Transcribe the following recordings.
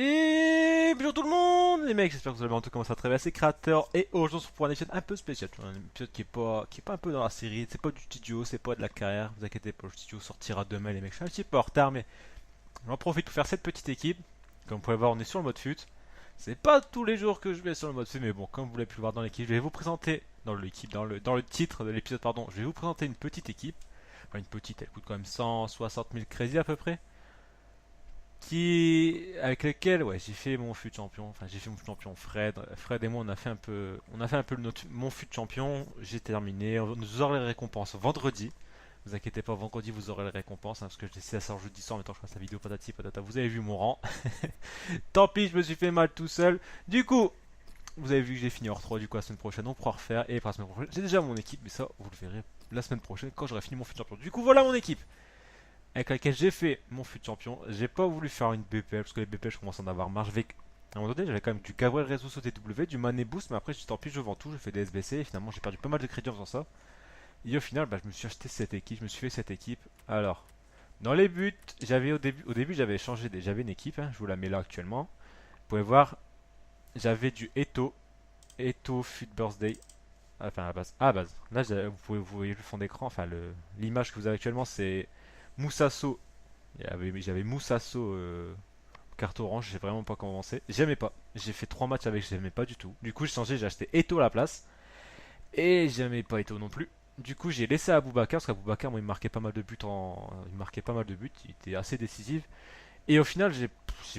Et bonjour tout le monde les mecs, j'espère que vous allez bien, tout comment ça très bien, c'est Créateur et aujourd'hui on se retrouve pour un épisode un peu spécial, tu vois, un épisode qui est pas un peu dans la série, c'est pas du studio, c'est pas de la carrière, vous inquiétez pas, le studio sortira demain les mecs, je suis un petit peu en retard mais j'en profite pour faire cette petite équipe, comme vous pouvez voir on est sur le mode fut, c'est pas tous les jours que je vais sur le mode fut mais bon comme vous l'avez pu le voir dans l'équipe, je vais vous présenter, dans le titre de l'épisode pardon, je vais vous présenter une petite équipe, enfin une petite, elle coûte quand même 160 000 crédits à peu près, avec lequel ouais j'ai fait mon fut champion, enfin j'ai fait mon fut champion. Fred et moi on a fait un peu mon fut champion. J'ai terminé, nous aurons les récompenses vendredi. Vous inquiétez pas, vendredi vous aurez les récompenses hein, parce que je décide à ça jeudi soir. Maintenant je fasse la vidéo patati patata. Vous avez vu mon rang. Tant pis, je me suis fait mal tout seul. Du coup, vous avez vu que j'ai fini hors 3. Du coup la semaine prochaine on pourra refaire. Et pour la semaine prochaine j'ai déjà mon équipe, mais ça vous le verrez la semaine prochaine quand j'aurai fini mon fut champion. Du coup voilà mon équipe avec laquelle j'ai fait mon fut champion. J'ai pas voulu faire une BPL parce que les BPL je commence à en avoir marre. À un moment donné, j'avais quand même du Gabriel Jesus au TW, du Mané Boost, mais après j'ai dit tant pis, je vends tout, je fais des SBC et finalement j'ai perdu pas mal de crédits en faisant ça. Et au final, je me suis acheté cette équipe, je me suis fait cette équipe. Alors, dans les buts, j'avais au début j'avais changé, j'avais une équipe, hein, je vous la mets là actuellement. Vous pouvez voir, j'avais du Eto Fut Birthday. Enfin à base. Là, vous voyez le fond d'écran, enfin l'image que vous avez actuellement, c'est Moussasso. J'avais Moussasso carte orange, j'ai vraiment pas commencé. J'aimais pas. J'ai fait 3 matchs avec, j'aimais pas du tout. Du coup, j'ai changé, j'ai acheté Eto à la place. Et j'aimais pas Eto non plus. Du coup, j'ai laissé Aboubacar parce qu'Aboubacar, moi, il marquait pas mal de buts il marquait pas mal de buts, il était assez décisif. Et au final,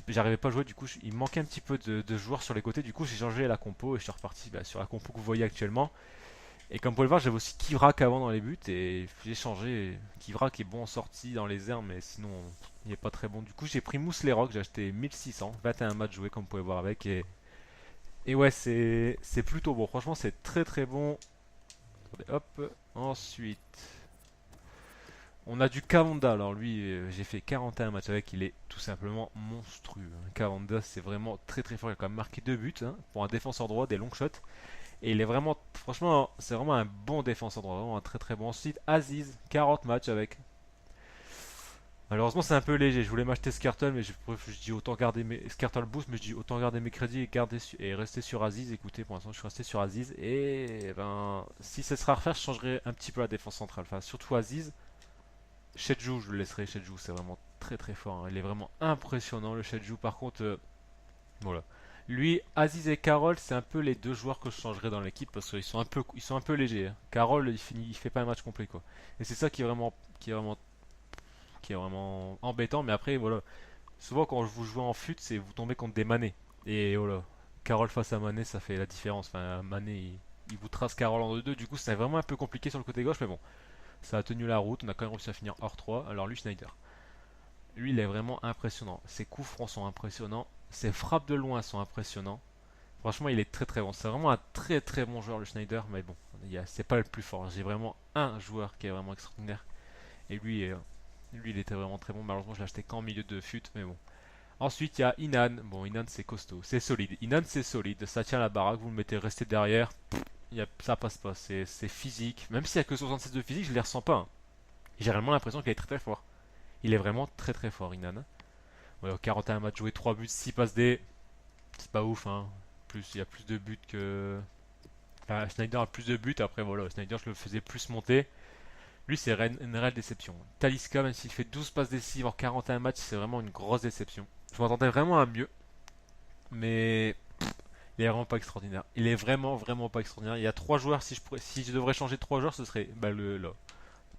j'arrivais pas à jouer, du coup, il me manquait un petit peu de joueurs sur les côtés. Du coup, j'ai changé la compo et je suis reparti sur la compo que vous voyez actuellement. Et comme vous pouvez le voir, j'avais aussi Kivrak avant dans les buts et j'ai changé. Kivrak est bon en sortie dans les airs, mais sinon il est pas très bon. Du coup, j'ai pris Mousse Leroc, j'ai acheté 1600, 21 matchs joués comme vous pouvez voir avec. Et ouais, c'est plutôt bon. Franchement, c'est très très bon. Attendez, hop. Ensuite, on a du Kavanda. Alors lui, j'ai fait 41 matchs avec, il est tout simplement monstrueux. Kavanda, c'est vraiment très très fort. Il a quand même marqué 2 buts hein, pour un défenseur droit, des long shots. Et il est vraiment, franchement, c'est vraiment un bon défenseur droit, vraiment un très très bon. Ensuite, Aziz, 40 matchs avec. Malheureusement, c'est un peu léger. Je voulais m'acheter Skartel, mais je dis autant garder mes Skartel Boost, mais je dis autant garder mes crédits et rester sur Aziz. Écoutez, pour l'instant, je suis resté sur Aziz. Et ben, si ce sera à refaire, je changerai un petit peu la défense centrale. Enfin, surtout Aziz. Shedju, je le laisserai. Shedju, c'est vraiment très très fort, hein. Il est vraiment impressionnant, le Shedju. Par contre, voilà. Lui, Aziz et Carole, c'est un peu les deux joueurs que je changerais dans l'équipe parce qu'ils sont un peu légers, hein. Carole, il fait pas un match complet quoi. Et c'est ça qui est vraiment embêtant. Mais après, voilà, souvent quand vous jouez en fut, c'est vous tombez contre des Mané. Et voilà, Carole face à Mané, ça fait la différence. Enfin, Mané, il vous trace Carole en 2-2. Du coup, c'est vraiment un peu compliqué sur le côté gauche, mais bon, ça a tenu la route. On a quand même réussi à finir hors 3. Alors lui, Schneider. Lui, il est vraiment impressionnant. Ses coups francs sont impressionnants. Ses frappes de loin sont impressionnants. Franchement, il est très très bon. C'est vraiment un très très bon joueur, le Schneider. Mais bon, c'est pas le plus fort. J'ai vraiment un joueur qui est vraiment extraordinaire. Et lui, il était vraiment très bon. Malheureusement, je l'ai acheté qu'en milieu de fut. Mais bon. Ensuite, il y a Inan. Bon, Inan, c'est costaud. C'est solide. Inan, c'est solide. Ça tient la baraque. Vous le mettez resté derrière. Ça passe pas. C'est physique. Même s'il y a que 76 de physique, je les ressens pas, hein. J'ai vraiment l'impression qu'il est très très fort. Il est vraiment très très fort, Inan. Ouais, 41 matchs joués, 3 buts, 6 passes D. C'est pas ouf, hein. Il y a plus de buts que. Enfin, Schneider a plus de buts. Après, voilà, Schneider, je le faisais plus monter. Lui, c'est une réelle déception. Talisca, même s'il fait 12 passes décisives en 41 matchs, c'est vraiment une grosse déception. Je m'attendais vraiment à mieux. Mais il est vraiment pas extraordinaire. Il est vraiment, vraiment pas extraordinaire. Il y a 3 joueurs. Si je devrais changer 3 joueurs, ce serait. Là.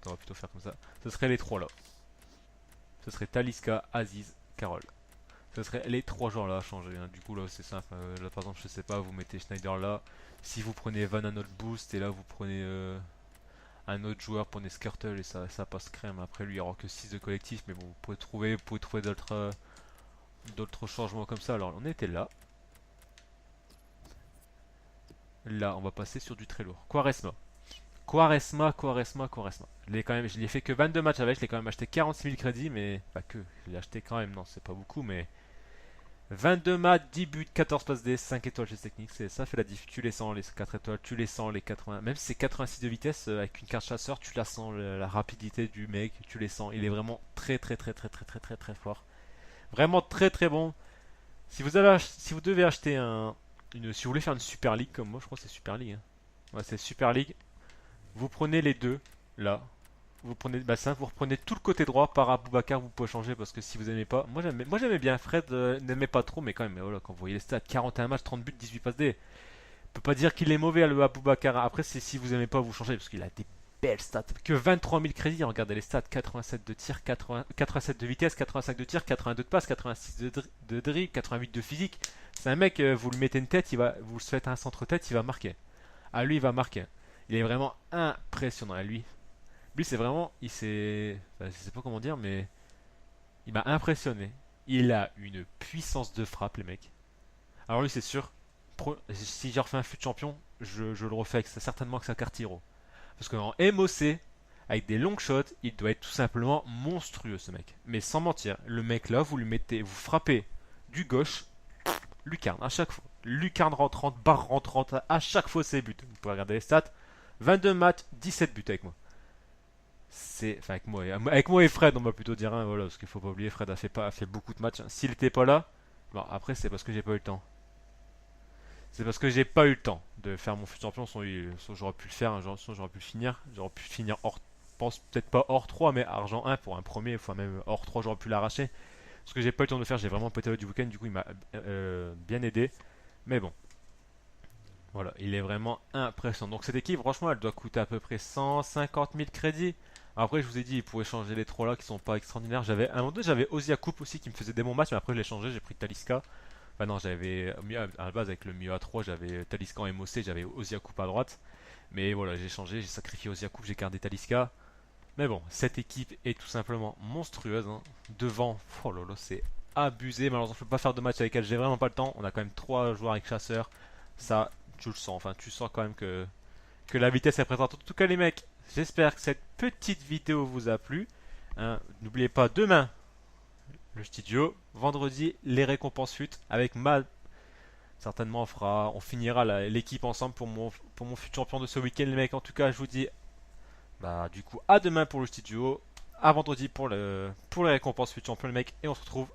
On va plutôt faire comme ça. Ce serait les 3 là. Ce serait Talisca, Aziz, Carole. Ce serait les 3 joueurs là à changer, hein. Du coup là c'est simple, là par exemple je sais pas, vous mettez Schneider là. Si vous prenez Van un autre boost et là vous prenez un autre joueur, prenez Skirtle et ça passe crème. Après lui il n'y aura que 6 de collectif, mais bon vous pouvez trouver d'autres changements comme ça. Alors on était là. Là on va passer sur du très lourd. Quaresma. Quaresma. Je l'ai fait que 22 matchs avec, je l'ai quand même acheté 46 000 crédits, mais pas que, je l'ai acheté quand même, non c'est pas beaucoup, mais 22 matchs, 10 buts, 14 passes D, 5 étoiles chez technique, ça fait la diff. Tu les sens les 4 étoiles, tu les sens les 80. Même si c'est 86 de vitesse, avec une carte chasseur, tu la sens, la rapidité du mec, tu les sens. Il est vraiment très très très très très très très très fort. Vraiment très très bon. Si vous devez acheter si vous voulez faire une Super League comme moi, je crois que c'est Super League, hein. Ouais, c'est Super League. Vous prenez les deux, là. Vous prenez le bassin, vous reprenez tout le côté droit par Aboubacar, vous pouvez changer parce que si vous aimez pas. Moi j'aimais bien Fred, n'aimait pas trop, mais quand même, voilà, quand vous voyez les stats, 41 matchs, 30 buts, 18 passes D. On peut pas dire qu'il est mauvais le Aboubacar. Après, c'est si vous aimez pas, vous changez parce qu'il a des belles stats. Que 23 000 crédits, regardez les stats, 87 de tir, 87 de vitesse, 85 de tir, 82 de passe, 86 de dribble, 88 de physique. C'est un mec, vous lui mettez une tête, vous le faites un centre-tête, il va marquer. À lui, il va marquer. Il est vraiment impressionnant à lui. Lui, c'est vraiment, enfin, je sais pas comment dire, mais il m'a impressionné. Il a une puissance de frappe, les mecs. Alors lui, c'est sûr, si je refais un fut champion, je le refais certainement avec sa carte hero. Parce qu'en MOC, avec des long shots, il doit être tout simplement monstrueux, ce mec. Mais sans mentir, le mec là, vous frappez du gauche, lucarne à chaque fois. Lucarne rentrante, barre rentrante, à chaque fois c'est but. Vous pouvez regarder les stats. 22 matchs, 17 buts avec moi. Enfin, avec moi et Fred, on va plutôt dire, hein, voilà, parce qu'il faut pas oublier, Fred a fait beaucoup de matchs. S'il était pas là, bon, après c'est parce que j'ai pas eu le temps. C'est parce que j'ai pas eu le temps de faire mon fut champion, soit j'aurais pu le faire, hein, soit j'aurais pu le finir. J'aurais pu le finir hors, je pense peut-être pas hors 3 mais argent 1 pour un premier, fois même hors 3 j'aurais pu l'arracher. Parce que j'ai pas eu le temps de le faire, j'ai vraiment pété du week-end, du coup il m'a bien aidé. Mais bon, voilà, il est vraiment impressionnant. Donc cette équipe, franchement, elle doit coûter à peu près 150 000 crédits. Après, je vous ai dit, il pouvait changer les trois là qui sont pas extraordinaires. À un moment donné, j'avais Ozia Coupe aussi qui me faisait des bons matchs, mais après je l'ai changé, j'ai pris Talisca. Enfin non, j'avais à la base avec le milieu A3, j'avais Talisca en MOC, j'avais Ozia Coupe à droite. Mais voilà, j'ai changé, j'ai sacrifié Ozia Coupe, j'ai gardé Talisca. Mais bon, cette équipe est tout simplement monstrueuse, hein. Devant, oh là là, c'est abusé. Malheureusement, je peux pas faire de match avec elle, j'ai vraiment pas le temps. On a quand même 3 joueurs avec chasseur. Ça, tu le sens, enfin, tu sens quand même que la vitesse est présente. En tout cas, les mecs, j'espère que cette petite vidéo vous a plu, hein. N'oubliez pas, demain, le studio. Vendredi, les récompenses fut avec Mal. Certainement, on finira l'équipe ensemble pour mon fut champion de ce week-end, les mecs. En tout cas, je vous dis, bah, du coup, à demain pour le studio, à vendredi pour les récompenses fut champion, les mecs. Et on se retrouve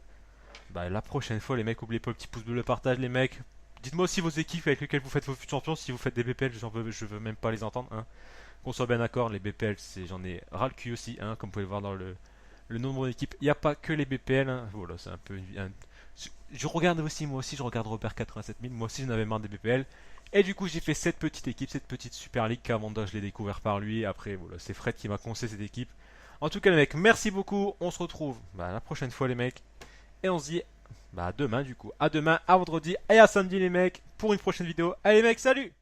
bah, la prochaine fois, les mecs. N'oubliez pas le petit pouce bleu, le partage, les mecs. Dites-moi aussi vos équipes avec lesquelles vous faites vos fut champions. Si vous faites des BPL, je veux même pas les entendre, hein. Qu'on soit bien d'accord, les BPL, j'en ai ras le cul aussi, hein, comme vous pouvez le voir dans le nombre d'équipes. Il n'y a pas que les BPL, hein. Voilà, c'est un peu. Je regarde aussi, moi aussi, je regarde Robert 87 000. Moi aussi, j'en avais marre des BPL. Et du coup, j'ai fait cette petite équipe, cette petite Super League qu'Amanda, je l'ai découvert par lui. Après, voilà, c'est Fred qui m'a conseillé cette équipe. En tout cas, les mecs, merci beaucoup. On se retrouve bah, la prochaine fois, les mecs. Et on se dit bah, à demain, du coup. À demain, à vendredi et à samedi, les mecs, pour une prochaine vidéo. Allez, les mecs, salut!